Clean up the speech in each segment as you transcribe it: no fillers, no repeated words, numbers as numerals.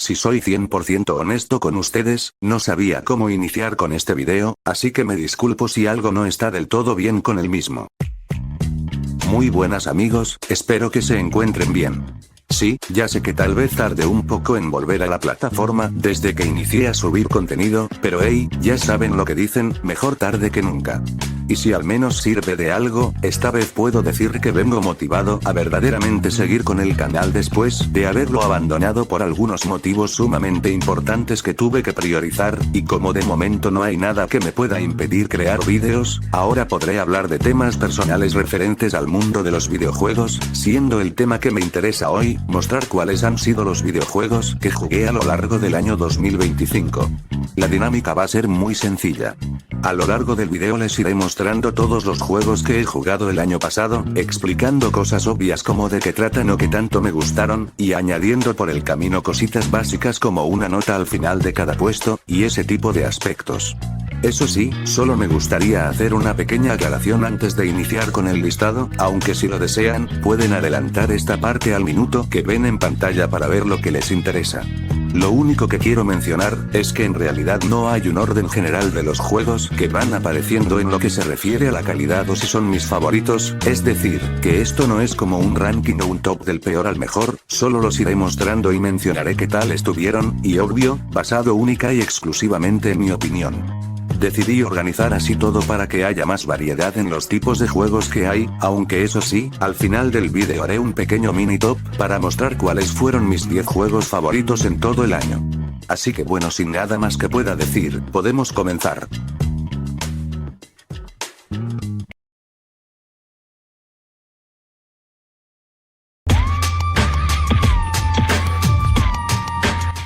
Si soy 100% honesto con ustedes, no sabía cómo iniciar con este video, así que me disculpo si algo no está del todo bien con el mismo. Muy buenas amigos, espero que se encuentren bien. Sí, ya sé que tal vez tarde un poco en volver a la plataforma desde que inicié a subir contenido, pero hey, ya saben lo que dicen, mejor tarde que nunca. Y si al menos sirve de algo, esta vez puedo decir que vengo motivado a verdaderamente seguir con el canal después de haberlo abandonado por algunos motivos sumamente importantes que tuve que priorizar, y como de momento no hay nada que me pueda impedir crear vídeos, ahora podré hablar de temas personales referentes al mundo de los videojuegos, siendo el tema que me interesa hoy, mostrar cuáles han sido los videojuegos que jugué a lo largo del año 2025. La dinámica va a ser muy sencilla. A lo largo del video les iré mostrando todos los juegos que he jugado el año pasado, explicando cosas obvias como de qué tratan o qué tanto me gustaron, y añadiendo por el camino cositas básicas como una nota al final de cada puesto, y ese tipo de aspectos. Eso sí, solo me gustaría hacer una pequeña aclaración antes de iniciar con el listado, aunque si lo desean, pueden adelantar esta parte al minuto que ven en pantalla para ver lo que les interesa. Lo único que quiero mencionar es que en realidad no hay un orden general de los juegos que van apareciendo en lo que se refiere a la calidad o si son mis favoritos, es decir, que esto no es como un ranking o un top del peor al mejor, solo los iré mostrando y mencionaré qué tal estuvieron, y obvio, basado única y exclusivamente en mi opinión. Decidí organizar así todo para que haya más variedad en los tipos de juegos que hay, aunque eso sí, al final del vídeo haré un pequeño mini top, para mostrar cuáles fueron mis 10 juegos favoritos en todo el año. Así que bueno, sin nada más que pueda decir, podemos comenzar.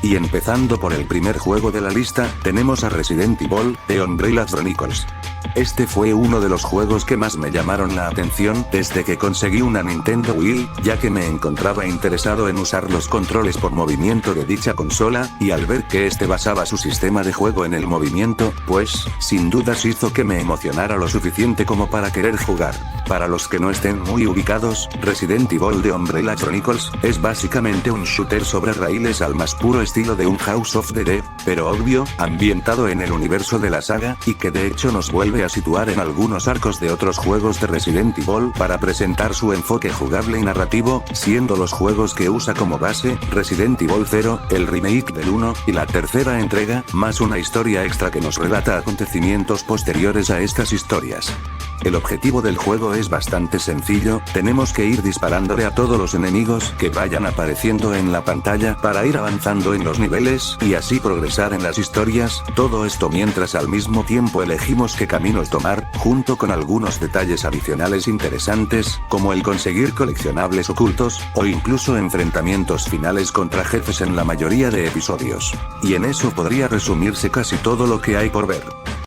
Y empezando por el primer juego de la lista, tenemos a Resident Evil, de Umbrella Chronicles. Este fue uno de los juegos que más me llamaron la atención desde que conseguí una Nintendo Wii, ya que me encontraba interesado en usar los controles por movimiento de dicha consola, y al ver que este basaba su sistema de juego en el movimiento, pues, sin dudas hizo que me emocionara lo suficiente como para querer jugar. Para los que no estén muy ubicados, Resident Evil de Umbrella Chronicles es básicamente un shooter sobre raíles al más puro estilo de un House of the Dead, pero obvio, ambientado en el universo de la saga, y que de hecho nos vuelve a situar en algunos arcos de otros juegos de Resident Evil para presentar su enfoque jugable y narrativo, siendo los juegos que usa como base, Resident Evil 0, el remake del 1, y la tercera entrega, más una historia extra que nos relata acontecimientos posteriores a estas historias. El objetivo del juego es bastante sencillo, tenemos que ir disparándole a todos los enemigos que vayan apareciendo en la pantalla para ir avanzando en los niveles, y así progresar en las historias, todo esto mientras al mismo tiempo elegimos qué caminos tomar, junto con algunos detalles adicionales interesantes, como el conseguir coleccionables ocultos, o incluso enfrentamientos finales contra jefes en la mayoría de episodios. Y en eso podría resumirse casi todo lo que hay por ver.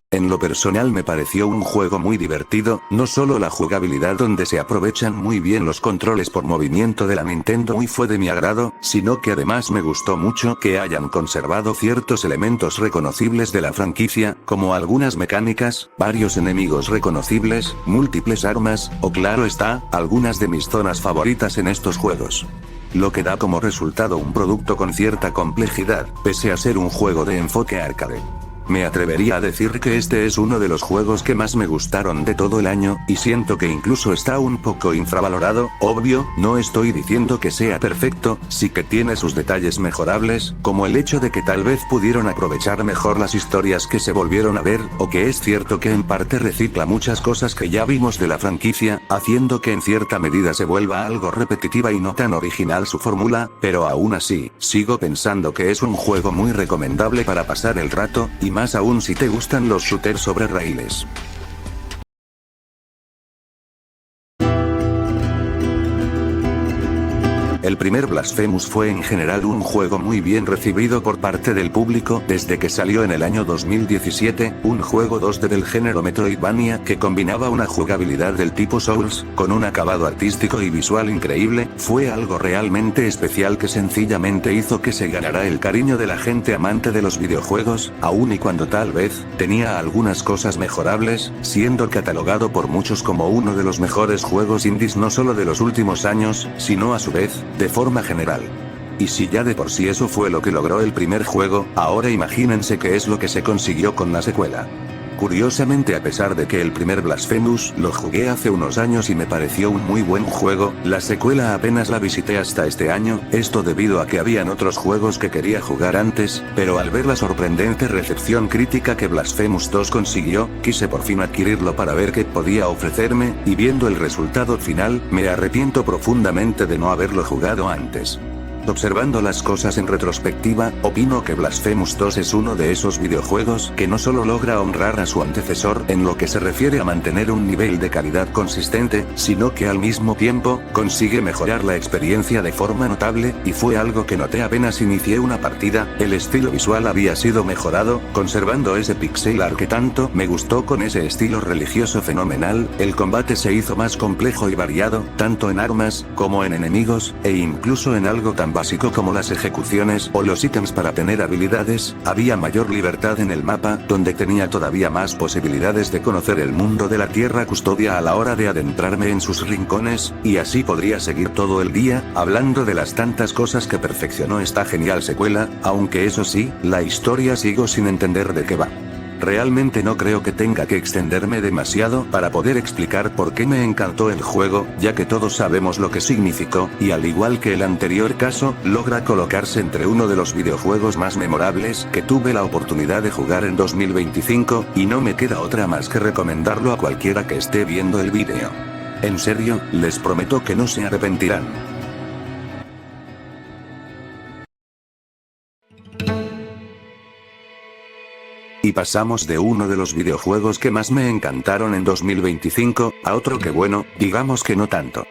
En lo personal me pareció un juego muy divertido, no solo la jugabilidad donde se aprovechan muy bien los controles por movimiento de la Nintendo Wii fue de mi agrado, sino que además me gustó mucho que hayan conservado ciertos elementos reconocibles de la franquicia, como algunas mecánicas, varios enemigos reconocibles, múltiples armas, o claro está, algunas de mis zonas favoritas en estos juegos. Lo que da como resultado un producto con cierta complejidad, pese a ser un juego de enfoque arcade. Me atrevería a decir que este es uno de los juegos que más me gustaron de todo el año, y siento que incluso está un poco infravalorado, obvio, no estoy diciendo que sea perfecto, sí que tiene sus detalles mejorables, como el hecho de que tal vez pudieron aprovechar mejor las historias que se volvieron a ver, o que es cierto que en parte recicla muchas cosas que ya vimos de la franquicia, haciendo que en cierta medida se vuelva algo repetitiva y no tan original su fórmula, pero aún así, sigo pensando que es un juego muy recomendable para pasar el rato, y más aún si te gustan los shooters sobre raíles. El primer Blasphemous fue en general un juego muy bien recibido por parte del público desde que salió en el año 2017, un juego 2D del género Metroidvania que combinaba una jugabilidad del tipo Souls, con un acabado artístico y visual increíble, fue algo realmente especial que sencillamente hizo que se ganara el cariño de la gente amante de los videojuegos, aun y cuando tal vez tenía algunas cosas mejorables, siendo catalogado por muchos como uno de los mejores juegos indies no solo de los últimos años, sino a su vez, de forma general. Y si ya de por sí eso fue lo que logró el primer juego, ahora imagínense qué es lo que se consiguió con la secuela. Curiosamente, a pesar de que el primer Blasphemous lo jugué hace unos años y me pareció un muy buen juego, la secuela apenas la visité hasta este año, esto debido a que habían otros juegos que quería jugar antes, pero al ver la sorprendente recepción crítica que Blasphemous 2 consiguió, quise por fin adquirirlo para ver qué podía ofrecerme, y viendo el resultado final, me arrepiento profundamente de no haberlo jugado antes. Observando las cosas en retrospectiva, opino que Blasphemous 2 es uno de esos videojuegos que no solo logra honrar a su antecesor en lo que se refiere a mantener un nivel de calidad consistente, sino que al mismo tiempo, consigue mejorar la experiencia de forma notable, y fue algo que noté apenas inicié una partida. El estilo visual había sido mejorado, conservando ese pixel art que tanto me gustó con ese estilo religioso fenomenal, el combate se hizo más complejo y variado, tanto en armas, como en enemigos, e incluso en algo tan básico como las ejecuciones o los ítems para tener habilidades, había mayor libertad en el mapa, donde tenía todavía más posibilidades de conocer el mundo de la Tierra Custodia a la hora de adentrarme en sus rincones, y así podría seguir todo el día, hablando de las tantas cosas que perfeccionó esta genial secuela, aunque eso sí, la historia sigo sin entender de qué va. Realmente no creo que tenga que extenderme demasiado para poder explicar por qué me encantó el juego, ya que todos sabemos lo que significó, y al igual que el anterior caso, logra colocarse entre uno de los videojuegos más memorables que tuve la oportunidad de jugar en 2025, y no me queda otra más que recomendarlo a cualquiera que esté viendo el vídeo. En serio, les prometo que no se arrepentirán. Y pasamos de uno de los videojuegos que más me encantaron en 2025, a otro que bueno, digamos que no tanto.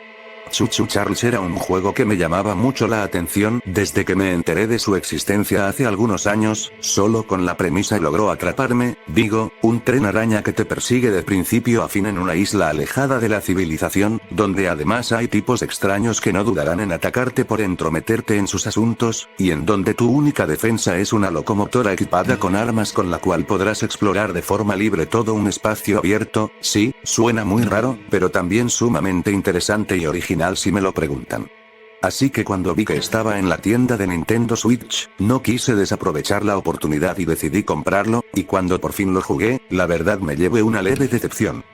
ChuChu Charles era un juego que me llamaba mucho la atención desde que me enteré de su existencia hace algunos años, solo con la premisa logró atraparme, digo, un tren araña que te persigue de principio a fin en una isla alejada de la civilización, donde además hay tipos extraños que no dudarán en atacarte por entrometerte en sus asuntos, y en donde tu única defensa es una locomotora equipada con armas con la cual podrás explorar de forma libre todo un espacio abierto. Sí, suena muy raro, pero también sumamente interesante y original si me lo preguntan. Así que cuando vi que estaba en la tienda de Nintendo Switch, no quise desaprovechar la oportunidad y decidí comprarlo, y cuando por fin lo jugué, la verdad me llevé una leve decepción.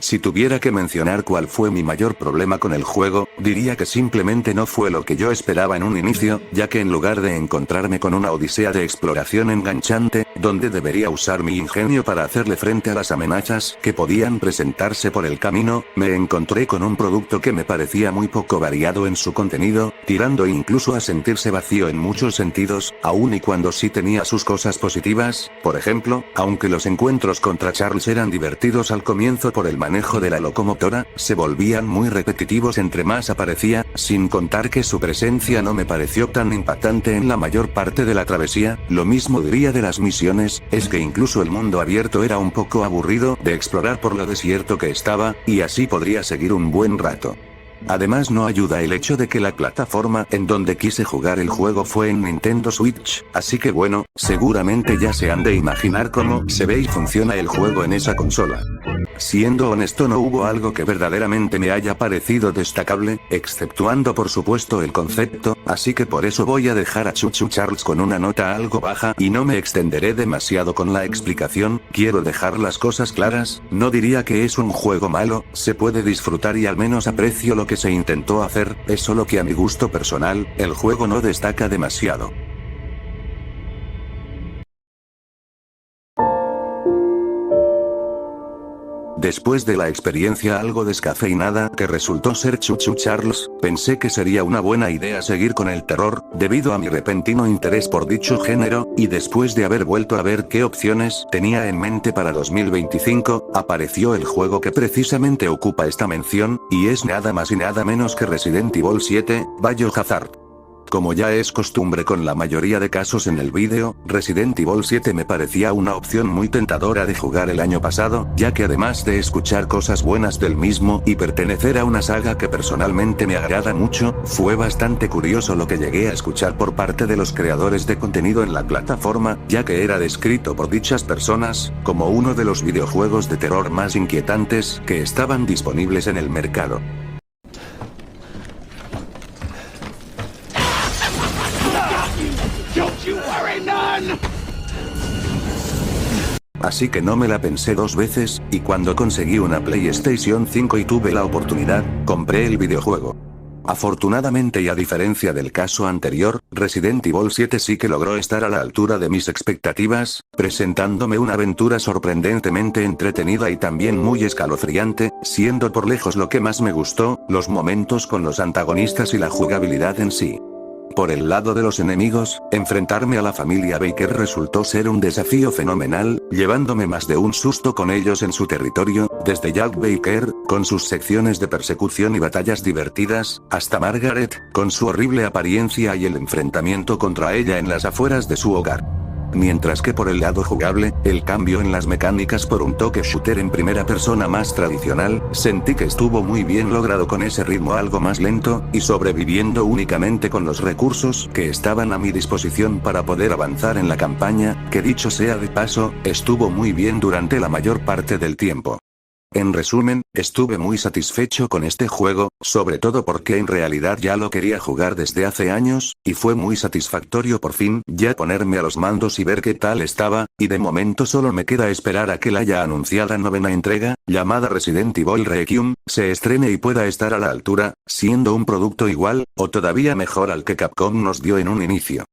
Si tuviera que mencionar cuál fue mi mayor problema con el juego, diría que simplemente no fue lo que yo esperaba en un inicio, ya que en lugar de encontrarme con una odisea de exploración enganchante, donde debería usar mi ingenio para hacerle frente a las amenazas que podían presentarse por el camino, me encontré con un producto que me parecía muy poco variado en su contenido, tirando incluso a sentirse vacío en muchos sentidos, aun y cuando sí tenía sus cosas positivas. Por ejemplo, aunque los encuentros contra Charles eran divertidos al comienzo por el manejo de la locomotora, se volvían muy repetitivos entre más aparecía, sin contar que su presencia no me pareció tan impactante en la mayor parte de la travesía. Lo mismo diría de las misiones, es que incluso el mundo abierto era un poco aburrido de explorar por lo desierto que estaba, y así podría seguir un buen rato. Además no ayuda el hecho de que la plataforma en donde quise jugar el juego fue en Nintendo Switch, así que bueno, seguramente ya se han de imaginar cómo se ve y funciona el juego en esa consola. Siendo honesto, no hubo algo que verdaderamente me haya parecido destacable, exceptuando por supuesto el concepto, así que por eso voy a dejar a ChuChu Charles con una nota algo baja y no me extenderé demasiado con la explicación. Quiero dejar las cosas claras, no diría que es un juego malo, se puede disfrutar y al menos aprecio lo que se intentó hacer, es solo que a mi gusto personal, el juego no destaca demasiado. Después de la experiencia algo descafeinada que resultó ser ChuChu Charles, pensé que sería una buena idea seguir con el terror, debido a mi repentino interés por dicho género, y después de haber vuelto a ver qué opciones tenía en mente para 2025, apareció el juego que precisamente ocupa esta mención, y es nada más y nada menos que Resident Evil 7, Biohazard. Como ya es costumbre con la mayoría de casos en el vídeo, Resident Evil 7 me parecía una opción muy tentadora de jugar el año pasado, ya que además de escuchar cosas buenas del mismo y pertenecer a una saga que personalmente me agrada mucho, fue bastante curioso lo que llegué a escuchar por parte de los creadores de contenido en la plataforma, ya que era descrito por dichas personas como uno de los videojuegos de terror más inquietantes que estaban disponibles en el mercado. Así que no me la pensé dos veces, y cuando conseguí una PlayStation 5 y tuve la oportunidad, compré el videojuego. Afortunadamente y a diferencia del caso anterior, Resident Evil 7 sí que logró estar a la altura de mis expectativas, presentándome una aventura sorprendentemente entretenida y también muy escalofriante, siendo por lejos lo que más me gustó, los momentos con los antagonistas y la jugabilidad en sí. Por el lado de los enemigos, enfrentarme a la familia Baker resultó ser un desafío fenomenal, llevándome más de un susto con ellos en su territorio, desde Jack Baker, con sus secciones de persecución y batallas divertidas, hasta Margaret, con su horrible apariencia y el enfrentamiento contra ella en las afueras de su hogar. Mientras que por el lado jugable, el cambio en las mecánicas por un toque shooter en primera persona más tradicional, sentí que estuvo muy bien logrado con ese ritmo algo más lento, y sobreviviendo únicamente con los recursos que estaban a mi disposición para poder avanzar en la campaña, que dicho sea de paso, estuvo muy bien durante la mayor parte del tiempo. En resumen, estuve muy satisfecho con este juego, sobre todo porque en realidad ya lo quería jugar desde hace años, y fue muy satisfactorio por fin ya ponerme a los mandos y ver qué tal estaba, y de momento solo me queda esperar a que la ya anunciada novena entrega, llamada Resident Evil Requiem, se estrene y pueda estar a la altura, siendo un producto igual, o todavía mejor al que Capcom nos dio en un inicio.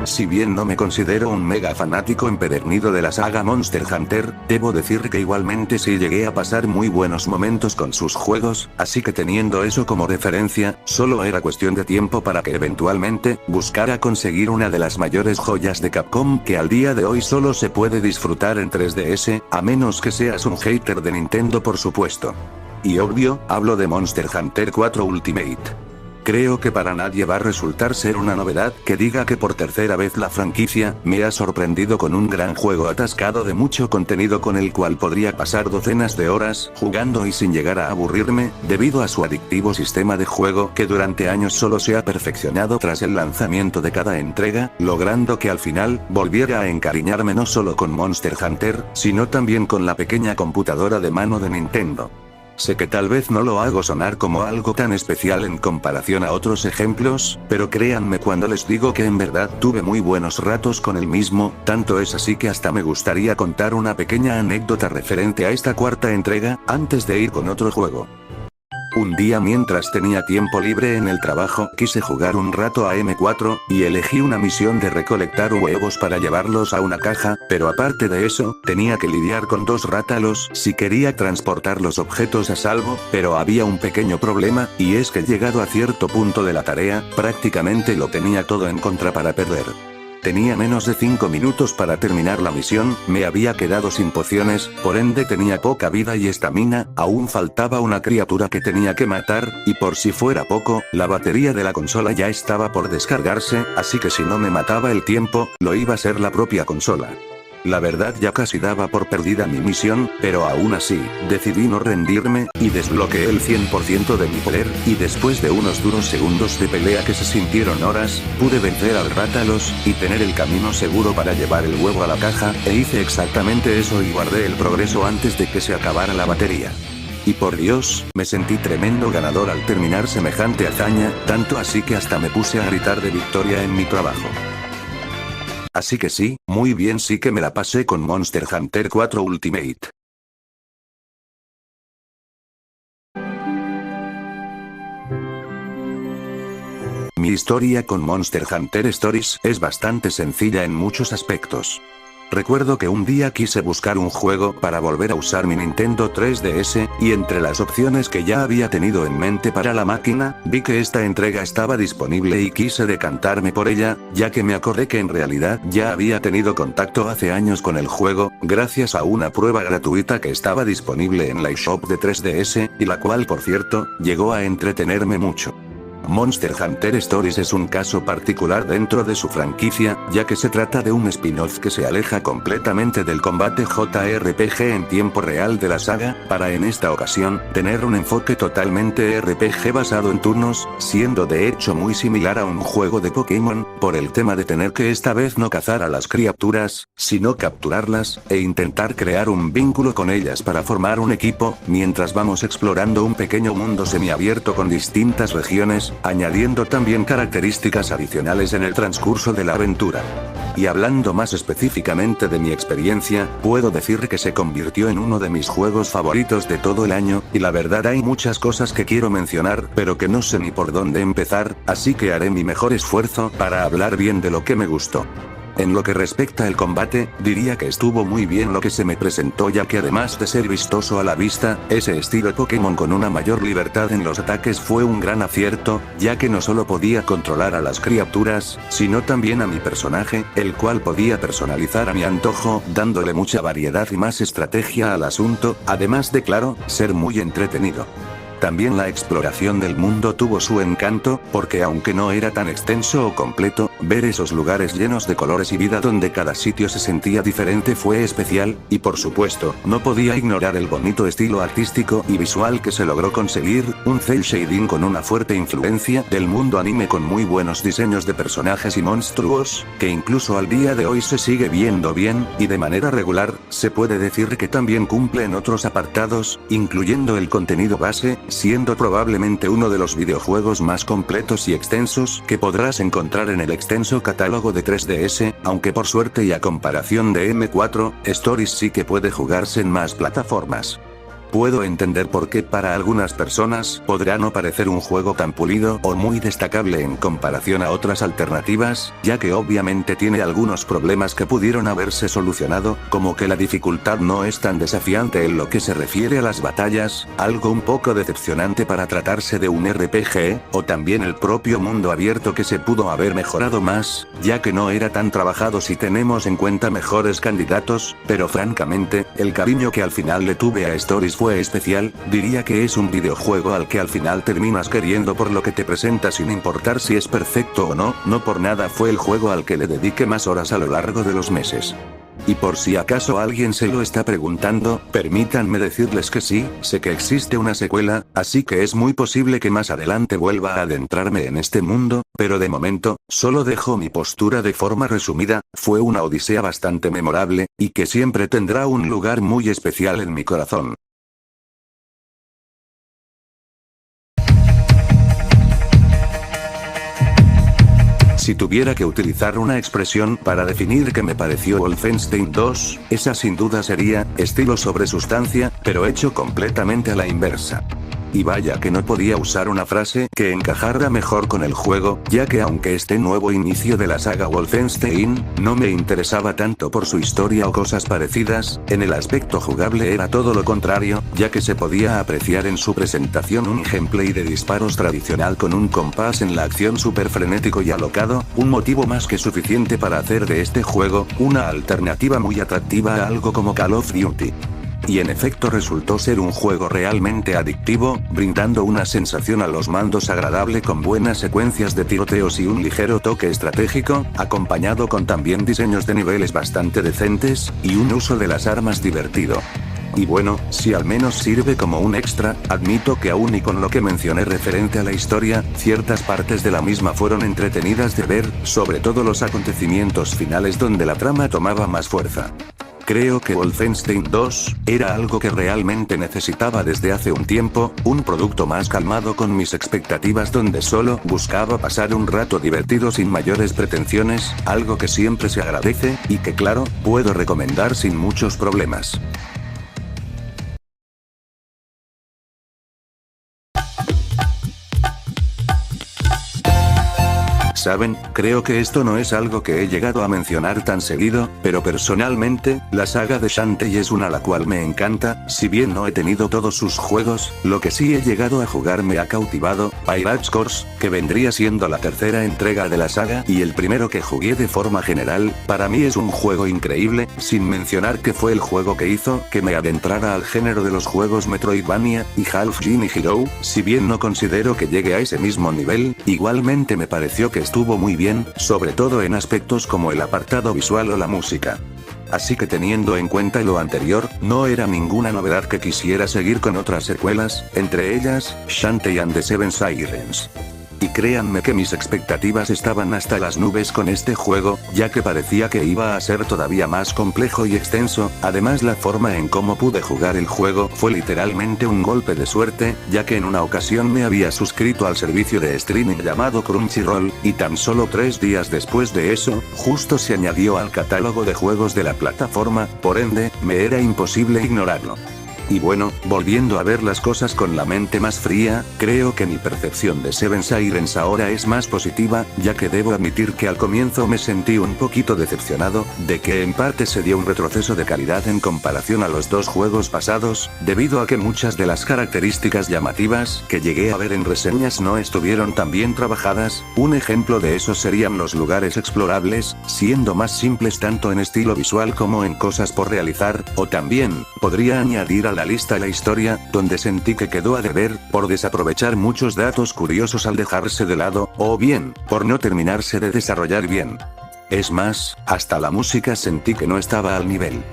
Si bien no me considero un mega fanático empedernido de la saga Monster Hunter, debo decir que igualmente sí llegué a pasar muy buenos momentos con sus juegos, así que teniendo eso como referencia, solo era cuestión de tiempo para que eventualmente, buscara conseguir una de las mayores joyas de Capcom que al día de hoy solo se puede disfrutar en 3DS, a menos que seas un hater de Nintendo por supuesto. Y obvio, hablo de Monster Hunter 4 Ultimate. Creo que para nadie va a resultar ser una novedad que diga que por tercera vez la franquicia me ha sorprendido con un gran juego atascado de mucho contenido con el cual podría pasar docenas de horas jugando y sin llegar a aburrirme, debido a su adictivo sistema de juego que durante años solo se ha perfeccionado tras el lanzamiento de cada entrega, logrando que al final volviera a encariñarme no solo con Monster Hunter, sino también con la pequeña computadora de mano de Nintendo. Sé que tal vez no lo hago sonar como algo tan especial en comparación a otros ejemplos, pero créanme cuando les digo que en verdad tuve muy buenos ratos con el mismo, tanto es así que hasta me gustaría contar una pequeña anécdota referente a esta cuarta entrega, antes de ir con otro juego. Un día mientras tenía tiempo libre en el trabajo, quise jugar un rato a M4, y elegí una misión de recolectar huevos para llevarlos a una caja, pero aparte de eso, tenía que lidiar con dos rátalos si quería transportar los objetos a salvo, pero había un pequeño problema, y es que llegado a cierto punto de la tarea, prácticamente lo tenía todo en contra para perder. Tenía menos de 5 minutos para terminar la misión, me había quedado sin pociones, por ende tenía poca vida y estamina, aún faltaba una criatura que tenía que matar, y por si fuera poco, la batería de la consola ya estaba por descargarse, así que si no me mataba el tiempo, lo iba a ser la propia consola. La verdad ya casi daba por perdida mi misión, pero aún así, decidí no rendirme, y desbloqueé el 100% de mi poder, y después de unos duros segundos de pelea que se sintieron horas, pude vencer al Rátalos, y tener el camino seguro para llevar el huevo a la caja, e hice exactamente eso y guardé el progreso antes de que se acabara la batería. Y por Dios, me sentí tremendo ganador al terminar semejante hazaña, tanto así que hasta me puse a gritar de victoria en mi trabajo. Así que sí, muy bien sí que me la pasé con Monster Hunter 4 Ultimate. Mi historia con Monster Hunter Stories es bastante sencilla en muchos aspectos. Recuerdo que un día quise buscar un juego para volver a usar mi Nintendo 3DS, y entre las opciones que ya había tenido en mente para la máquina, vi que esta entrega estaba disponible y quise decantarme por ella, ya que me acordé que en realidad ya había tenido contacto hace años con el juego, gracias a una prueba gratuita que estaba disponible en la eShop de 3DS, y la cual por cierto, llegó a entretenerme mucho. Monster Hunter Stories es un caso particular dentro de su franquicia, ya que se trata de un spin-off que se aleja completamente del combate JRPG en tiempo real de la saga, para en esta ocasión, tener un enfoque totalmente RPG basado en turnos, siendo de hecho muy similar a un juego de Pokémon, por el tema de tener que esta vez no cazar a las criaturas, sino capturarlas, e intentar crear un vínculo con ellas para formar un equipo, mientras vamos explorando un pequeño mundo semiabierto con distintas regiones, añadiendo también características adicionales en el transcurso de la aventura. Y hablando más específicamente de mi experiencia, puedo decir que se convirtió en uno de mis juegos favoritos de todo el año, y la verdad hay muchas cosas que quiero mencionar, pero que no sé ni por dónde empezar, así que haré mi mejor esfuerzo para hablar bien de lo que me gustó. En lo que respecta al combate, diría que estuvo muy bien lo que se me presentó, ya que además de ser vistoso a la vista, ese estilo Pokémon con una mayor libertad en los ataques fue un gran acierto, ya que no solo podía controlar a las criaturas, sino también a mi personaje, el cual podía personalizar a mi antojo, dándole mucha variedad y más estrategia al asunto, además de claro, ser muy entretenido. También la exploración del mundo tuvo su encanto, porque aunque no era tan extenso o completo, ver esos lugares llenos de colores y vida donde cada sitio se sentía diferente fue especial, y por supuesto, no podía ignorar el bonito estilo artístico y visual que se logró conseguir, un cel shading con una fuerte influencia del mundo anime con muy buenos diseños de personajes y monstruos, que incluso al día de hoy se sigue viendo bien, y de manera regular, se puede decir que también cumple en otros apartados, incluyendo el contenido base, siendo probablemente uno de los videojuegos más completos y extensos que podrás encontrar en el extenso catálogo de 3DS, aunque por suerte y a comparación de M4, Stories sí que puede jugarse en más plataformas. Puedo entender por qué para algunas personas podrá no parecer un juego tan pulido o muy destacable en comparación a otras alternativas, ya que obviamente tiene algunos problemas que pudieron haberse solucionado, como que la dificultad no es tan desafiante en lo que se refiere a las batallas, algo un poco decepcionante para tratarse de un RPG, o también el propio mundo abierto que se pudo haber mejorado más, ya que no era tan trabajado si tenemos en cuenta mejores candidatos, pero francamente, el cariño que al final le tuve a Stories fue especial, diría que es un videojuego al que al final terminas queriendo por lo que te presenta sin importar si es perfecto o no, no por nada fue el juego al que le dediqué más horas a lo largo de los meses. Y por si acaso alguien se lo está preguntando, permítanme decirles que sí, sé que existe una secuela, así que es muy posible que más adelante vuelva a adentrarme en este mundo, pero de momento, solo dejo mi postura de forma resumida, fue una odisea bastante memorable, y que siempre tendrá un lugar muy especial en mi corazón. Si tuviera que utilizar una expresión para definir qué me pareció Wolfenstein 2, esa sin duda sería, estilo sobre sustancia, pero hecho completamente a la inversa. Y vaya que no podía usar una frase que encajara mejor con el juego, ya que aunque este nuevo inicio de la saga Wolfenstein, no me interesaba tanto por su historia o cosas parecidas, en el aspecto jugable era todo lo contrario, ya que se podía apreciar en su presentación un gameplay de disparos tradicional con un compás en la acción súper frenético y alocado, un motivo más que suficiente para hacer de este juego, una alternativa muy atractiva a algo como Call of Duty. Y en efecto resultó ser un juego realmente adictivo, brindando una sensación a los mandos agradable con buenas secuencias de tiroteos y un ligero toque estratégico, acompañado con también diseños de niveles bastante decentes, y un uso de las armas divertido. Y bueno, si al menos sirve como un extra, admito que aún y con lo que mencioné referente a la historia, ciertas partes de la misma fueron entretenidas de ver, sobre todo los acontecimientos finales donde la trama tomaba más fuerza. Creo que Wolfenstein 2 era algo que realmente necesitaba desde hace un tiempo, un producto más calmado con mis expectativas donde solo buscaba pasar un rato divertido sin mayores pretensiones, algo que siempre se agradece, y que claro, puedo recomendar sin muchos problemas. Saben, creo que esto no es algo que he llegado a mencionar tan seguido, pero personalmente, la saga de Shantae es una la cual me encanta, si bien no he tenido todos sus juegos, lo que sí he llegado a jugar me ha cautivado, Pirates Course, que vendría siendo la tercera entrega de la saga y el primero que jugué de forma general, para mí es un juego increíble, sin mencionar que fue el juego que hizo que me adentrara al género de los juegos Metroidvania, y Half Genie Hero, si bien no considero que llegue a ese mismo nivel, igualmente me pareció que estuvo muy bien, sobre todo en aspectos como el apartado visual o la música. Así que teniendo en cuenta lo anterior, no era ninguna novedad que quisiera seguir con otras secuelas, entre ellas, Shantae and the Seven Sirens. Y créanme que mis expectativas estaban hasta las nubes con este juego, ya que parecía que iba a ser todavía más complejo y extenso, además la forma en cómo pude jugar el juego fue literalmente un golpe de suerte, ya que en una ocasión me había suscrito al servicio de streaming llamado Crunchyroll, y tan solo 3 días después de eso, justo se añadió al catálogo de juegos de la plataforma, por ende, me era imposible ignorarlo. Y bueno, volviendo a ver las cosas con la mente más fría, creo que mi percepción de Seven Sirens ahora es más positiva, ya que debo admitir que al comienzo me sentí un poquito decepcionado, de que en parte se dio un retroceso de calidad en comparación a los dos juegos pasados, debido a que muchas de las características llamativas que llegué a ver en reseñas no estuvieron tan bien trabajadas. Un ejemplo de eso serían los lugares explorables, siendo más simples tanto en estilo visual como en cosas por realizar, o también, podría añadir a la lista la historia, donde sentí que quedó a deber, por desaprovechar muchos datos curiosos al dejarse de lado, o bien, por no terminarse de desarrollar bien. Es más, hasta la música sentí que no estaba al nivel.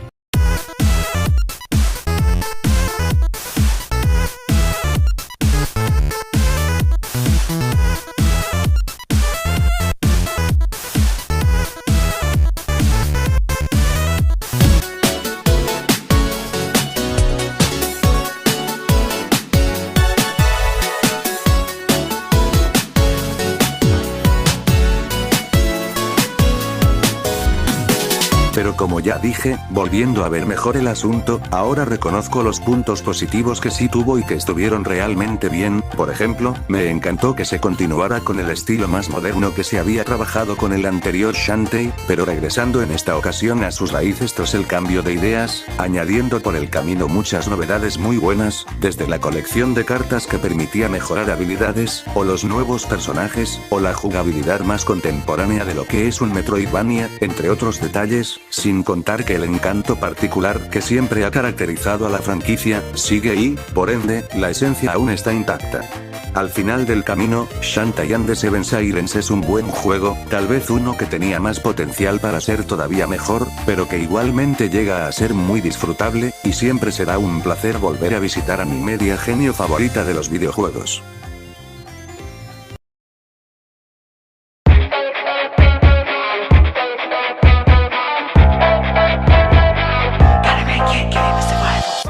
Pero como ya dije, volviendo a ver mejor el asunto, ahora reconozco los puntos positivos que sí tuvo y que estuvieron realmente bien. Por ejemplo, me encantó que se continuara con el estilo más moderno que se había trabajado con el anterior Shantae, pero regresando en esta ocasión a sus raíces tras el cambio de ideas, añadiendo por el camino muchas novedades muy buenas, desde la colección de cartas que permitía mejorar habilidades, o los nuevos personajes, o la jugabilidad más contemporánea de lo que es un Metroidvania, entre otros detalles, sin contar que el encanto particular que siempre ha caracterizado a la franquicia, sigue y, por ende, la esencia aún está intacta. Al final del camino, Shantae and the Seven Sirens es un buen juego, tal vez uno que tenía más potencial para ser todavía mejor, pero que igualmente llega a ser muy disfrutable, y siempre será un placer volver a visitar a mi media genio favorita de los videojuegos.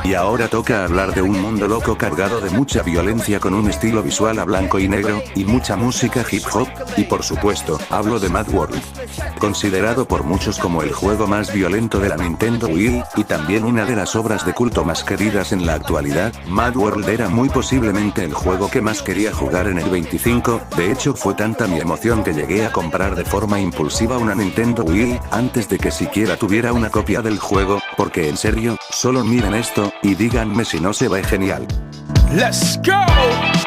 Y ahora toca hablar de un mundo loco cargado de mucha violencia con un estilo visual a blanco y negro, y mucha música hip hop, y por supuesto, hablo de Mad World. Considerado por muchos como el juego más violento de la Nintendo Wii, y también una de las obras de culto más queridas en la actualidad, Mad World era muy posiblemente el juego que más quería jugar en el 25, de hecho fue tanta mi emoción que llegué a comprar de forma impulsiva una Nintendo Wii, antes de que siquiera tuviera una copia del juego, porque en serio, solo miren esto, y díganme si no se ve genial. Let's go!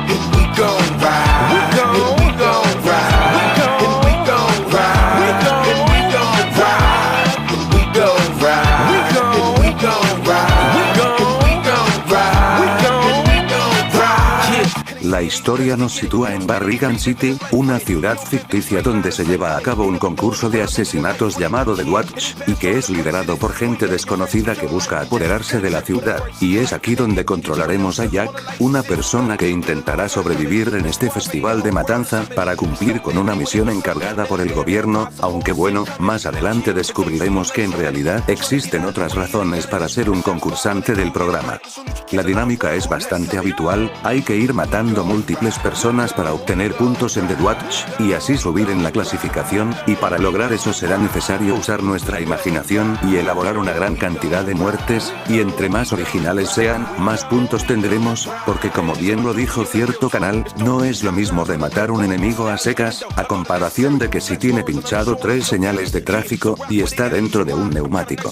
Here we go ride. We go, we go ride. We go, we go ride. We go, we go ride. We go ride. We go, we go ride. We go, we go ride. We go, we go ride. La historia nos sitúa en Barrigan City, una ciudad ficticia donde se lleva a cabo un concurso de asesinatos llamado The Watch, y que es liderado por gente desconocida que busca apoderarse de la ciudad, y es aquí donde controlaremos a Jack, una persona que intentará sobrevivir en este festival de matanza, para cumplir con una misión encargada por el gobierno, aunque bueno, más adelante descubriremos que en realidad existen otras razones para ser un concursante del programa. La dinámica es bastante habitual, hay que ir matando matando múltiples personas para obtener puntos en The Watch, y así subir en la clasificación, y para lograr eso será necesario usar nuestra imaginación y elaborar una gran cantidad de muertes, y entre más originales sean, más puntos tendremos, porque como bien lo dijo cierto canal, no es lo mismo rematar un enemigo a secas, a comparación de que si tiene pinchado 3 señales de tráfico, y está dentro de un neumático.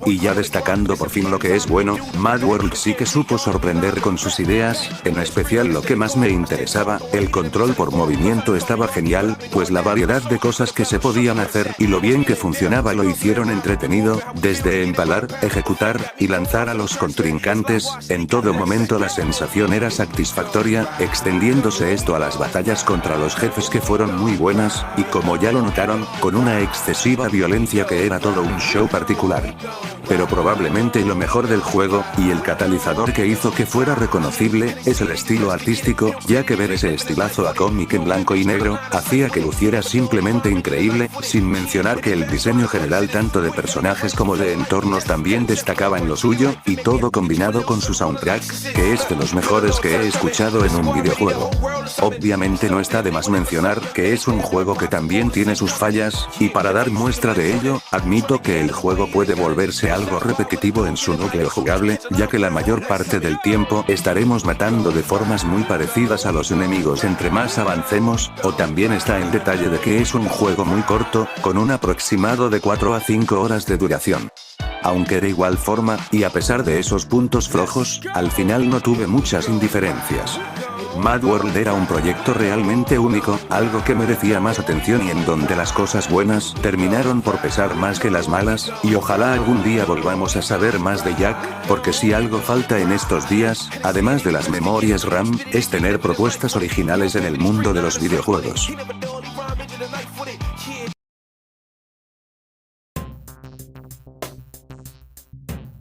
Y ya destacando por fin lo que es bueno, Mad World sí que supo sorprender con sus ideas, en especial lo que más me interesaba, el control por movimiento estaba genial, pues la variedad de cosas que se podían hacer y lo bien que funcionaba lo hicieron entretenido, desde empalar, ejecutar, y lanzar a los contrincantes, en todo momento la sensación era satisfactoria, extendiéndose esto a las batallas contra los jefes que fueron muy buenas, y como ya lo notaron, con una excesiva violencia que era todo un show particular. Pero probablemente lo mejor del juego, y el catalizador que hizo que fuera reconocible, es el estilo artístico, ya que ver ese estilazo a cómic en blanco y negro, hacía que luciera simplemente increíble, sin mencionar que el diseño general tanto de personajes como de entornos también destacaba en lo suyo, y todo combinado con su soundtrack, que es de los mejores que he escuchado en un videojuego. Obviamente no está de más mencionar que es un juego que también tiene sus fallas, y para dar muestra de ello, admito que el juego puede volverse algo repetitivo en su núcleo jugable, ya que la mayor parte del tiempo estaremos matando de formas muy parecidas a los enemigos entre más avancemos, o también está el detalle de que es un juego muy corto, con un aproximado de 4 a 5 horas de duración. Aunque de igual forma, y a pesar de esos puntos flojos, al final no tuve muchas indiferencias. Mad World era un proyecto realmente único, algo que merecía más atención y en donde las cosas buenas terminaron por pesar más que las malas, y ojalá algún día volvamos a saber más de Jack, porque si algo falta en estos días, además de las memorias RAM, es tener propuestas originales en el mundo de los videojuegos.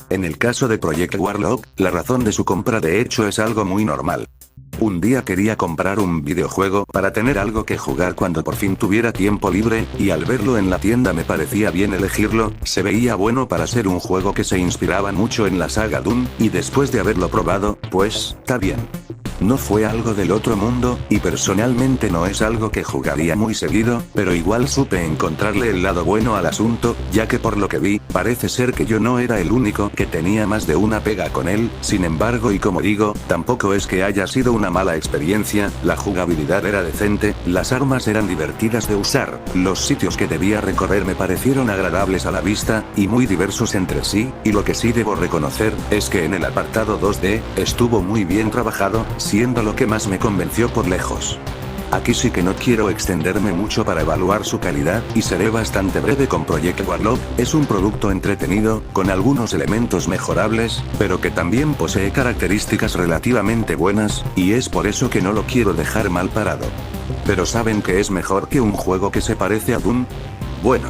En el caso de Project Warlock, la razón de su compra de hecho es algo muy normal. Un día quería comprar un videojuego para tener algo que jugar cuando por fin tuviera tiempo libre, y al verlo en la tienda me parecía bien elegirlo, se veía bueno para ser un juego que se inspiraba mucho en la saga Doom, y después de haberlo probado, pues, está bien. No fue algo del otro mundo, y personalmente no es algo que jugaría muy seguido, pero igual supe encontrarle el lado bueno al asunto, ya que por lo que vi, parece ser que yo no era el único que tenía más de una pega con él, sin embargo y como digo, tampoco es que haya sido una mala experiencia, la jugabilidad era decente, las armas eran divertidas de usar, los sitios que debía recorrer me parecieron agradables a la vista, y muy diversos entre sí, y lo que sí debo reconocer, es que en el apartado 2D, estuvo muy bien trabajado, siendo lo que más me convenció por lejos. Aquí sí que no quiero extenderme mucho para evaluar su calidad, y seré bastante breve con Project Warlock, es un producto entretenido, con algunos elementos mejorables, pero que también posee características relativamente buenas, y es por eso que no lo quiero dejar mal parado. ¿Pero saben que es mejor que un juego que se parece a Doom? Bueno.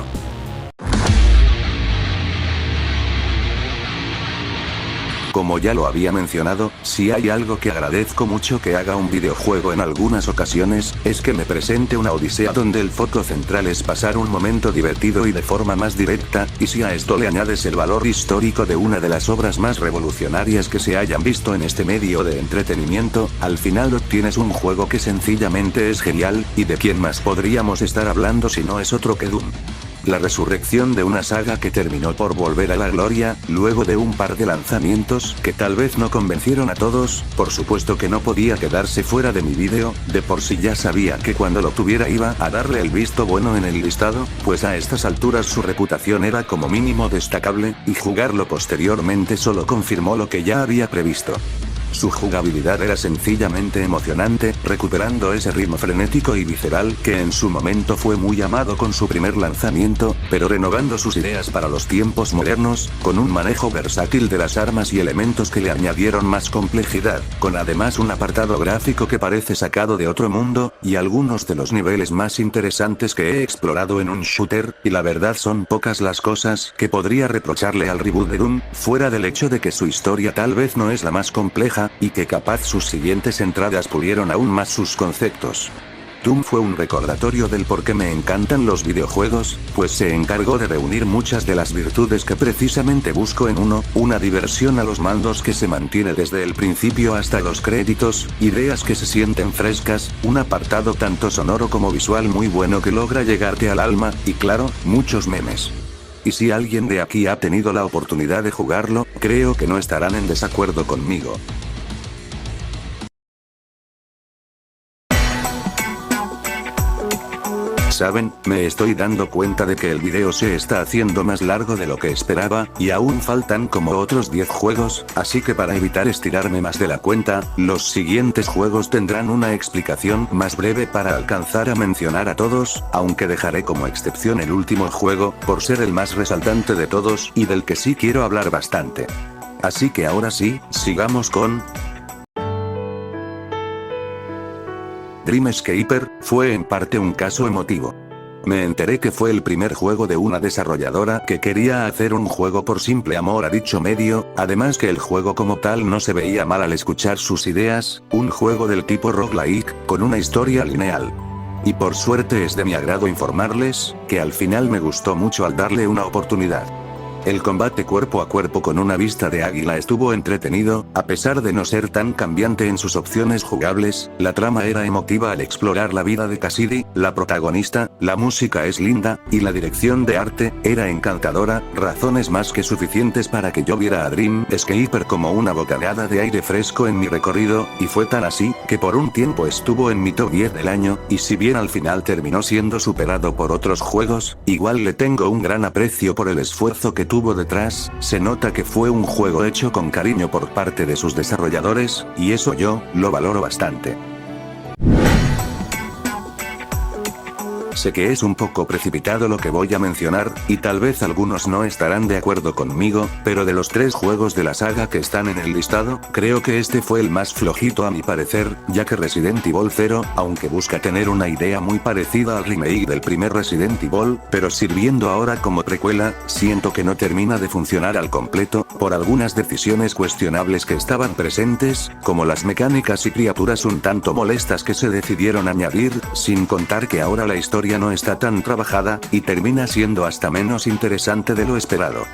Como ya lo había mencionado, si hay algo que agradezco mucho que haga un videojuego en algunas ocasiones, es que me presente una odisea donde el foco central es pasar un momento divertido y de forma más directa, y si a esto le añades el valor histórico de una de las obras más revolucionarias que se hayan visto en este medio de entretenimiento, al final obtienes un juego que sencillamente es genial, y de quién más podríamos estar hablando si no es otro que Doom. La resurrección de una saga que terminó por volver a la gloria, luego de un par de lanzamientos que tal vez no convencieron a todos, por supuesto que no podía quedarse fuera de mi vídeo, de por sí ya sabía que cuando lo tuviera iba a darle el visto bueno en el listado, pues a estas alturas su reputación era como mínimo destacable, y jugarlo posteriormente solo confirmó lo que ya había previsto. Su jugabilidad era sencillamente emocionante, recuperando ese ritmo frenético y visceral que en su momento fue muy amado con su primer lanzamiento, pero renovando sus ideas para los tiempos modernos, con un manejo versátil de las armas y elementos que le añadieron más complejidad, con además un apartado gráfico que parece sacado de otro mundo, y algunos de los niveles más interesantes que he explorado en un shooter, y la verdad son pocas las cosas que podría reprocharle al reboot de Doom, fuera del hecho de que su historia tal vez no es la más compleja, y que capaz sus siguientes entradas pulieron aún más sus conceptos. Doom fue un recordatorio del por qué me encantan los videojuegos, pues se encargó de reunir muchas de las virtudes que precisamente busco en uno, una diversión a los mandos que se mantiene desde el principio hasta los créditos, ideas que se sienten frescas, un apartado tanto sonoro como visual muy bueno que logra llegarte al alma, y claro, muchos memes. Y si alguien de aquí ha tenido la oportunidad de jugarlo, creo que no estarán en desacuerdo conmigo. ¿Saben? Me estoy dando cuenta de que el video se está haciendo más largo de lo que esperaba, y aún faltan como otros 10 juegos, así que para evitar estirarme más de la cuenta, los siguientes juegos tendrán una explicación más breve para alcanzar a mencionar a todos, aunque dejaré como excepción el último juego, por ser el más resaltante de todos, y del que sí quiero hablar bastante. Así que ahora sí, sigamos con... Dreamscaper, fue en parte un caso emotivo. Me enteré que fue el primer juego de una desarrolladora que quería hacer un juego por simple amor a dicho medio, además que el juego como tal no se veía mal al escuchar sus ideas, un juego del tipo roguelike, con una historia lineal. Y por suerte es de mi agrado informarles, que al final me gustó mucho al darle una oportunidad. El combate cuerpo a cuerpo con una vista de águila estuvo entretenido, a pesar de no ser tan cambiante en sus opciones jugables, la trama era emotiva al explorar la vida de Cassidy, la protagonista, la música es linda, y la dirección de arte, era encantadora, razones más que suficientes para que yo viera a Dreamscaper como una bocanada de aire fresco en mi recorrido, y fue tan así, que por un tiempo estuvo en mi top 10 del año, y si bien al final terminó siendo superado por otros juegos, igual le tengo un gran aprecio por el esfuerzo que tuvo detrás, se nota que fue un juego hecho con cariño por parte de sus desarrolladores, y eso yo, lo valoro bastante. Sé que es un poco precipitado lo que voy a mencionar, y tal vez algunos no estarán de acuerdo conmigo, pero de los 3 juegos de la saga que están en el listado, creo que este fue el más flojito a mi parecer, ya que Resident Evil 0, aunque busca tener una idea muy parecida al remake del primer Resident Evil, pero sirviendo ahora como precuela, siento que no termina de funcionar al completo, por algunas decisiones cuestionables que estaban presentes, como las mecánicas y criaturas un tanto molestas que se decidieron añadir, sin contar que ahora la historia no está tan trabajada, y termina siendo hasta menos interesante de lo esperado.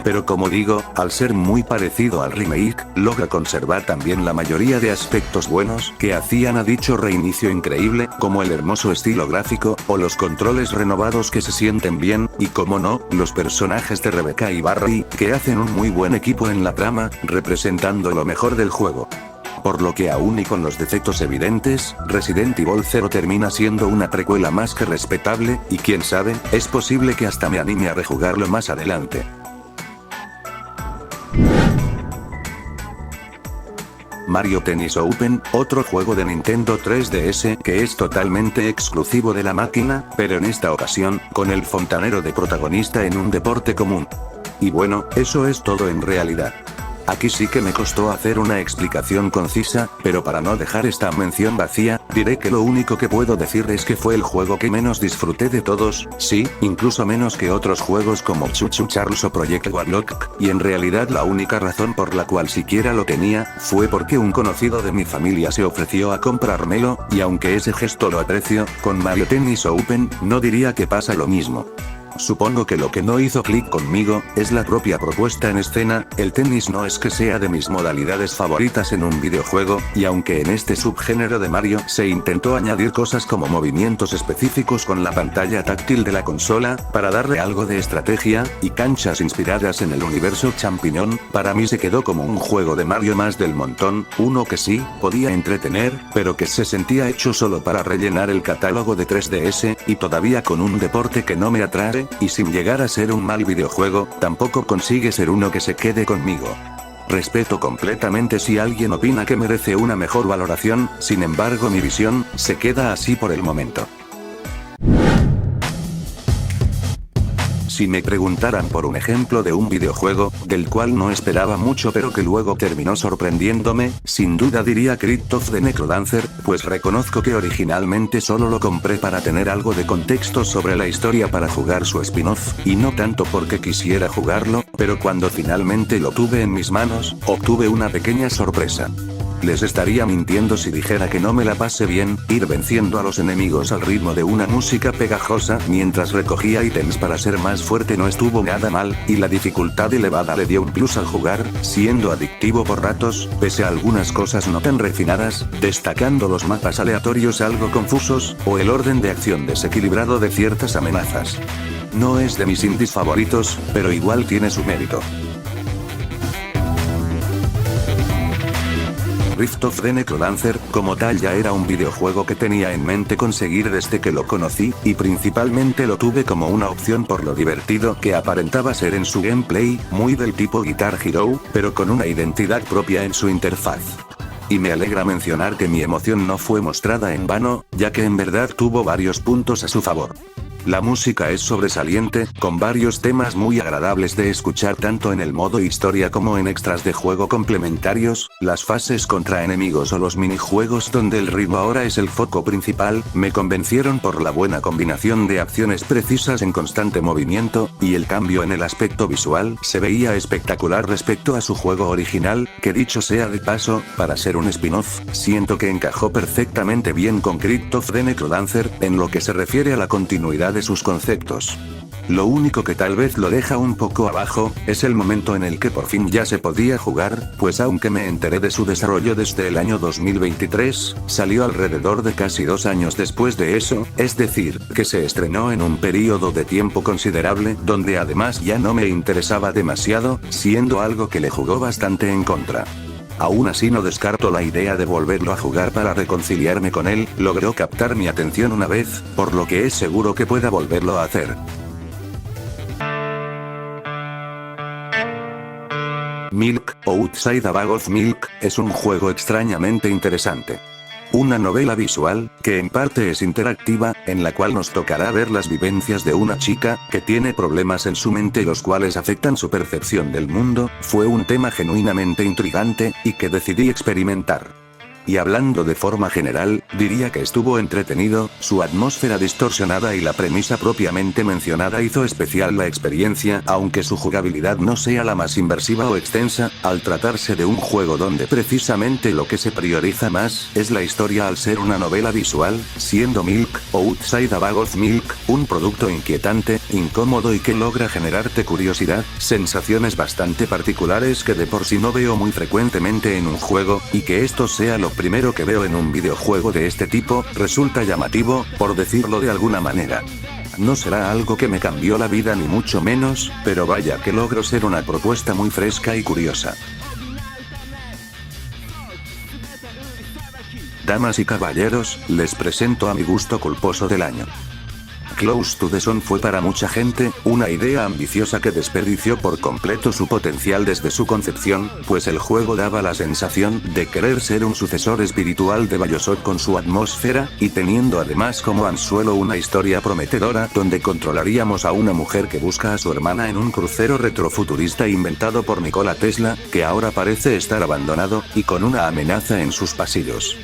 Pero como digo, al ser muy parecido al remake, logra conservar también la mayoría de aspectos buenos que hacían a dicho reinicio increíble, como el hermoso estilo gráfico, o los controles renovados que se sienten bien, y como no, los personajes de Rebecca y Barry, que hacen un muy buen equipo en la trama, representando lo mejor del juego. Por lo que aún y con los defectos evidentes, Resident Evil 0 termina siendo una precuela más que respetable, y quién sabe, es posible que hasta me anime a rejugarlo más adelante. Mario Tennis Open, otro juego de Nintendo 3DS que es totalmente exclusivo de la máquina, pero en esta ocasión, con el fontanero de protagonista en un deporte común. Y bueno, eso es todo en realidad. Aquí sí que me costó hacer una explicación concisa, pero para no dejar esta mención vacía, diré que lo único que puedo decir es que fue el juego que menos disfruté de todos, sí, incluso menos que otros juegos como Chuchu Charles o Project Warlock, y en realidad la única razón por la cual siquiera lo tenía, fue porque un conocido de mi familia se ofreció a comprármelo, y aunque ese gesto lo aprecio, con Mario Tennis Open, no diría que pasa lo mismo. Supongo que lo que no hizo clic conmigo, es la propia propuesta en escena. El tenis no es que sea de mis modalidades favoritas en un videojuego, y aunque en este subgénero de Mario se intentó añadir cosas como movimientos específicos con la pantalla táctil de la consola, para darle algo de estrategia, y canchas inspiradas en el universo champiñón, para mí se quedó como un juego de Mario más del montón, uno que sí, podía entretener, pero que se sentía hecho solo para rellenar el catálogo de 3DS, y todavía con un deporte que no me atrae, y sin llegar a ser un mal videojuego, tampoco consigue ser uno que se quede conmigo. Respeto completamente si alguien opina que merece una mejor valoración, sin embargo mi visión, se queda así por el momento. Si me preguntaran por un ejemplo de un videojuego, del cual no esperaba mucho pero que luego terminó sorprendiéndome, sin duda diría Crypt of the Necrodancer, pues reconozco que originalmente solo lo compré para tener algo de contexto sobre la historia para jugar su spin-off, y no tanto porque quisiera jugarlo, pero cuando finalmente lo tuve en mis manos, obtuve una pequeña sorpresa. Les estaría mintiendo si dijera que no me la pasé bien, ir venciendo a los enemigos al ritmo de una música pegajosa mientras recogía ítems para ser más fuerte no estuvo nada mal, y la dificultad elevada le dio un plus al jugar, siendo adictivo por ratos, pese a algunas cosas no tan refinadas, destacando los mapas aleatorios algo confusos, o el orden de acción desequilibrado de ciertas amenazas. No es de mis indies favoritos, pero igual tiene su mérito. Rift of the Necrodancer, como tal ya era un videojuego que tenía en mente conseguir desde que lo conocí, y principalmente lo tuve como una opción por lo divertido que aparentaba ser en su gameplay, muy del tipo Guitar Hero, pero con una identidad propia en su interfaz. Y me alegra mencionar que mi emoción no fue mostrada en vano, ya que en verdad tuvo varios puntos a su favor. La música es sobresaliente, con varios temas muy agradables de escuchar tanto en el modo historia como en extras de juego complementarios, las fases contra enemigos o los minijuegos donde el ritmo ahora es el foco principal, me convencieron por la buena combinación de acciones precisas en constante movimiento, y el cambio en el aspecto visual se veía espectacular respecto a su juego original, que dicho sea de paso, para ser un spin-off, siento que encajó perfectamente bien con Crypt of the Necrodancer, en lo que se refiere a la continuidad de sus conceptos. Lo único que tal vez lo deja un poco abajo, es el momento en el que por fin ya se podía jugar, pues aunque me enteré de su desarrollo desde el año 2023, salió alrededor de casi 2 años después de eso, es decir, que se estrenó en un periodo de tiempo considerable, donde además ya no me interesaba demasiado, siendo algo que le jugó bastante en contra. Aún así no descarto la idea de volverlo a jugar para reconciliarme con él, logró captar mi atención una vez, por lo que es seguro que pueda volverlo a hacer. Milk, Outside a Bag of Milk, es un juego extrañamente interesante. Una novela visual, que en parte es interactiva, en la cual nos tocará ver las vivencias de una chica, que tiene problemas en su mente los cuales afectan su percepción del mundo, fue un tema genuinamente intrigante, y que decidí experimentar. Y hablando de forma general, diría que estuvo entretenido, su atmósfera distorsionada y la premisa propiamente mencionada hizo especial la experiencia, aunque su jugabilidad no sea la más inmersiva o extensa, al tratarse de un juego donde precisamente lo que se prioriza más, es la historia al ser una novela visual, siendo Milk, Outside a Bag of Milk, un producto inquietante, incómodo y que logra generarte curiosidad, sensaciones bastante particulares que de por sí no veo muy frecuentemente en un juego, y que esto sea lo primero que veo en un videojuego de este tipo, resulta llamativo, por decirlo de alguna manera. No será algo que me cambió la vida ni mucho menos, pero vaya que logro ser una propuesta muy fresca y curiosa. Damas y caballeros, les presento a mi gusto culposo del año. Close to the Sun fue para mucha gente, una idea ambiciosa que desperdició por completo su potencial desde su concepción, pues el juego daba la sensación de querer ser un sucesor espiritual de BioShock con su atmósfera, y teniendo además como anzuelo una historia prometedora donde controlaríamos a una mujer que busca a su hermana en un crucero retrofuturista inventado por Nikola Tesla, que ahora parece estar abandonado, y con una amenaza en sus pasillos.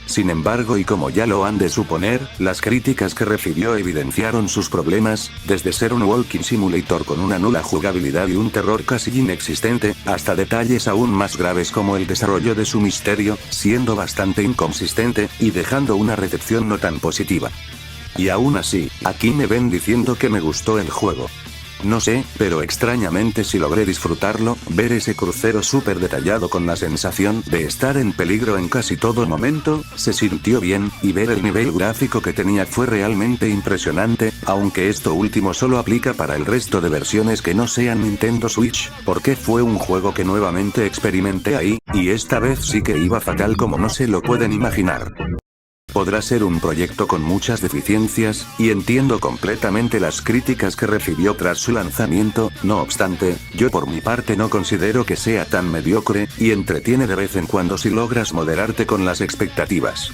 Sin embargo, y como ya lo han de suponer, las críticas que recibió evidenciaron sus problemas, desde ser un walking simulator con una nula jugabilidad y un terror casi inexistente, hasta detalles aún más graves como el desarrollo de su misterio, siendo bastante inconsistente, y dejando una recepción no tan positiva. Y aún así, aquí me ven diciendo que me gustó el juego. No sé, pero extrañamente sí logré disfrutarlo, ver ese crucero súper detallado con la sensación de estar en peligro en casi todo momento, se sintió bien, y ver el nivel gráfico que tenía fue realmente impresionante, aunque esto último solo aplica para el resto de versiones que no sean Nintendo Switch, porque fue un juego que nuevamente experimenté ahí, y esta vez sí que iba fatal como no se lo pueden imaginar. Podrá ser un proyecto con muchas deficiencias, y entiendo completamente las críticas que recibió tras su lanzamiento, no obstante, yo por mi parte no considero que sea tan mediocre, y entretiene de vez en cuando si logras moderarte con las expectativas.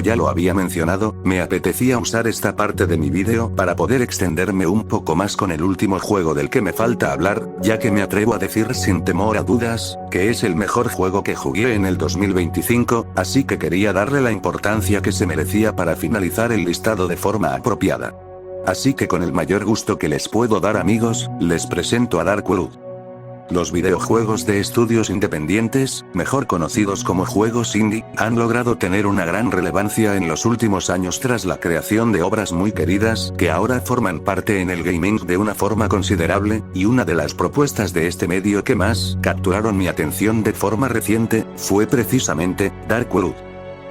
ya lo había mencionado, me apetecía usar esta parte de mi vídeo para poder extenderme un poco más con el último juego del que me falta hablar, ya que me atrevo a decir sin temor a dudas, que es el mejor juego que jugué en el 2025, así que quería darle la importancia que se merecía para finalizar el listado de forma apropiada. Así que con el mayor gusto que les puedo dar, amigos, les presento a Darkwood. Los videojuegos de estudios independientes, mejor conocidos como juegos indie, han logrado tener una gran relevancia en los últimos años tras la creación de obras muy queridas, que ahora forman parte en el gaming de una forma considerable, y una de las propuestas de este medio que más capturaron mi atención de forma reciente, fue precisamente Darkwood.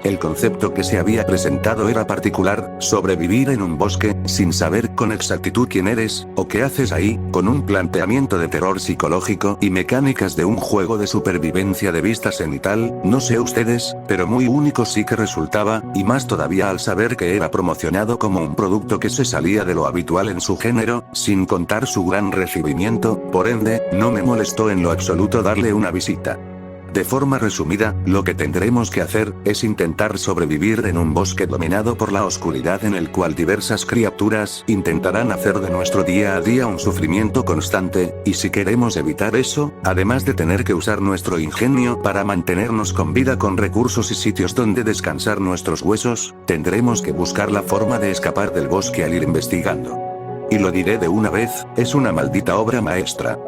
El concepto que se había presentado era particular: sobrevivir en un bosque, sin saber con exactitud quién eres, o qué haces ahí, con un planteamiento de terror psicológico y mecánicas de un juego de supervivencia de vista cenital, no sé ustedes, pero muy único sí que resultaba, y más todavía al saber que era promocionado como un producto que se salía de lo habitual en su género, sin contar su gran recibimiento, por ende, no me molestó en lo absoluto darle una visita. De forma resumida, lo que tendremos que hacer, es intentar sobrevivir en un bosque dominado por la oscuridad en el cual diversas criaturas intentarán hacer de nuestro día a día un sufrimiento constante, y si queremos evitar eso, además de tener que usar nuestro ingenio para mantenernos con vida con recursos y sitios donde descansar nuestros huesos, tendremos que buscar la forma de escapar del bosque al ir investigando. Y lo diré de una vez, es una maldita obra maestra.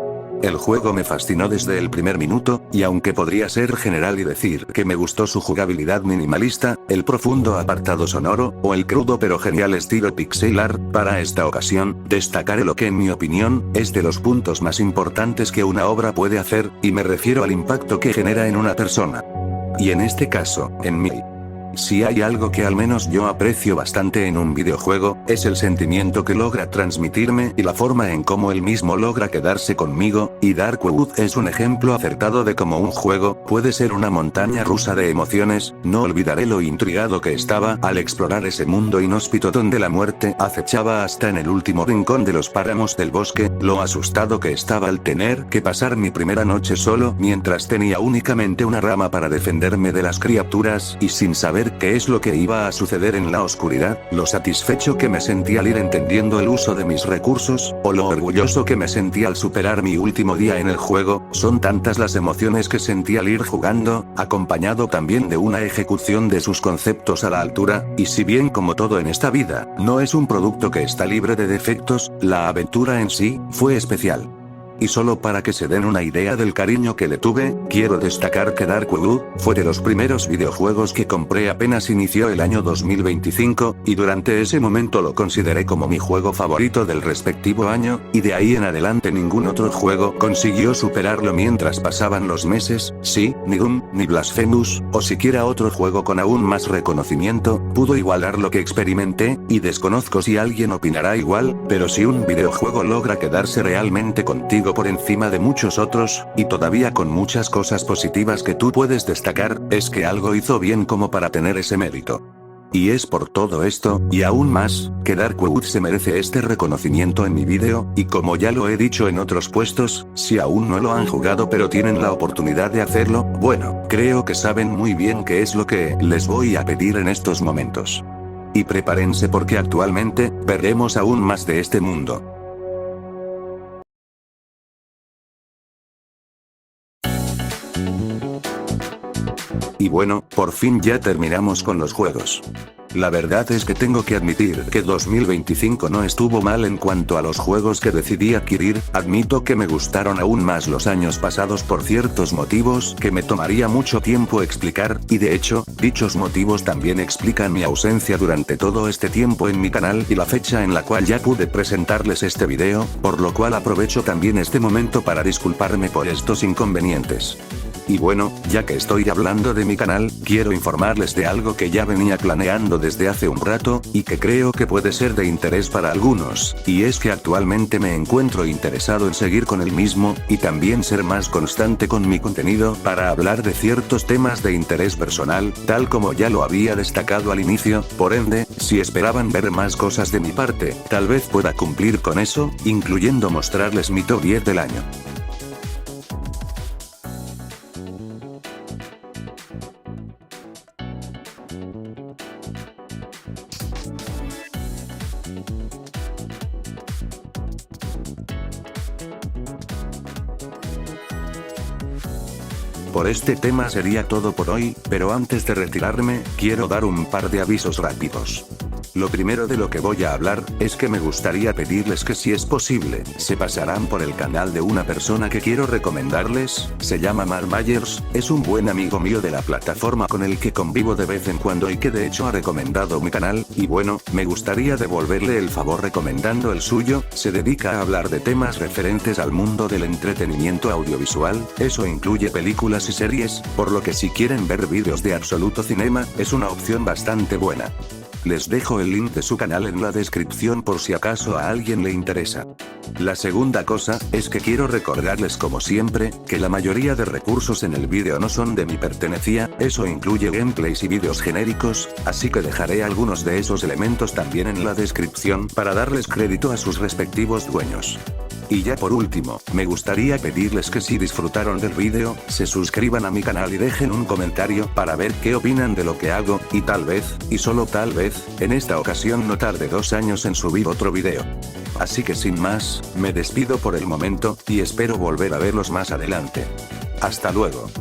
El juego me fascinó desde el primer minuto, y aunque podría ser general y decir que me gustó su jugabilidad minimalista, el profundo apartado sonoro, o el crudo pero genial estilo pixel art, para esta ocasión, destacaré lo que en mi opinión, es de los puntos más importantes que una obra puede hacer, y me refiero al impacto que genera en una persona. Y en este caso, en mí. Si hay algo que al menos yo aprecio bastante en un videojuego, es el sentimiento que logra transmitirme y la forma en cómo él mismo logra quedarse conmigo, y Darkwood es un ejemplo acertado de cómo un juego puede ser una montaña rusa de emociones. No olvidaré lo intrigado que estaba al explorar ese mundo inhóspito donde la muerte acechaba hasta en el último rincón de los páramos del bosque, lo asustado que estaba al tener que pasar mi primera noche solo mientras tenía únicamente una rama para defenderme de las criaturas y sin saber qué es lo que iba a suceder en la oscuridad, lo satisfecho que me sentí al ir entendiendo el uso de mis recursos, o lo orgulloso que me sentí al superar mi último día en el juego. Son tantas las emociones que sentí al ir jugando, acompañado también de una ejecución de sus conceptos a la altura, y si bien como todo en esta vida, no es un producto que está libre de defectos, la aventura en sí, fue especial. Y solo para que se den una idea del cariño que le tuve, quiero destacar que Darkwood fue de los primeros videojuegos que compré apenas inició el año 2025, y durante ese momento lo consideré como mi juego favorito del respectivo año, y de ahí en adelante ningún otro juego consiguió superarlo mientras pasaban los meses. Sí, ni Doom, ni Blasphemous, o siquiera otro juego con aún más reconocimiento, pudo igualar lo que experimenté, y desconozco si alguien opinará igual, pero si un videojuego logra quedarse realmente contigo por encima de muchos otros, y todavía con muchas cosas positivas que tú puedes destacar, es que algo hizo bien como para tener ese mérito. Y es por todo esto, y aún más, que Darkwood se merece este reconocimiento en mi vídeo, y como ya lo he dicho en otros puestos, si aún no lo han jugado pero tienen la oportunidad de hacerlo, bueno, creo que saben muy bien qué es lo que les voy a pedir en estos momentos. Y prepárense porque actualmente, veremos aún más de este mundo. Y bueno, por fin ya terminamos con los juegos. La verdad es que tengo que admitir que 2025 no estuvo mal en cuanto a los juegos que decidí adquirir. Admito que me gustaron aún más los años pasados por ciertos motivos que me tomaría mucho tiempo explicar, y de hecho, dichos motivos también explican mi ausencia durante todo este tiempo en mi canal y la fecha en la cual ya pude presentarles este video, por lo cual aprovecho también este momento para disculparme por estos inconvenientes. Y bueno, ya que estoy hablando de mi canal, quiero informarles de algo que ya venía planeando desde hace un rato, y que creo que puede ser de interés para algunos, y es que actualmente me encuentro interesado en seguir con el mismo, y también ser más constante con mi contenido para hablar de ciertos temas de interés personal, tal como ya lo había destacado al inicio. Por ende, si esperaban ver más cosas de mi parte, tal vez pueda cumplir con eso, incluyendo mostrarles mi top 10 del año. Por este tema sería todo por hoy, pero antes de retirarme, quiero dar un par de avisos rápidos. Lo primero de lo que voy a hablar, es que me gustaría pedirles que si es posible, se pasarán por el canal de una persona que quiero recomendarles, se llama Mark Myers, es un buen amigo mío de la plataforma con el que convivo de vez en cuando y que de hecho ha recomendado mi canal, y bueno, me gustaría devolverle el favor recomendando el suyo, se dedica a hablar de temas referentes al mundo del entretenimiento audiovisual, eso incluye películas y series, por lo que si quieren ver vídeos de Absoluto Cinema, es una opción bastante buena. Les dejo el link de su canal en la descripción por si acaso a alguien le interesa. La segunda cosa, es que quiero recordarles como siempre, que la mayoría de recursos en el vídeo no son de mi pertenencia, eso incluye gameplays y vídeos genéricos, así que dejaré algunos de esos elementos también en la descripción para darles crédito a sus respectivos dueños. Y ya por último, me gustaría pedirles que si disfrutaron del vídeo, se suscriban a mi canal y dejen un comentario para ver qué opinan de lo que hago, y tal vez, y solo tal vez, en esta ocasión no tarde 2 años en subir otro vídeo. Así que sin más, me despido por el momento, y espero volver a verlos más adelante. Hasta luego.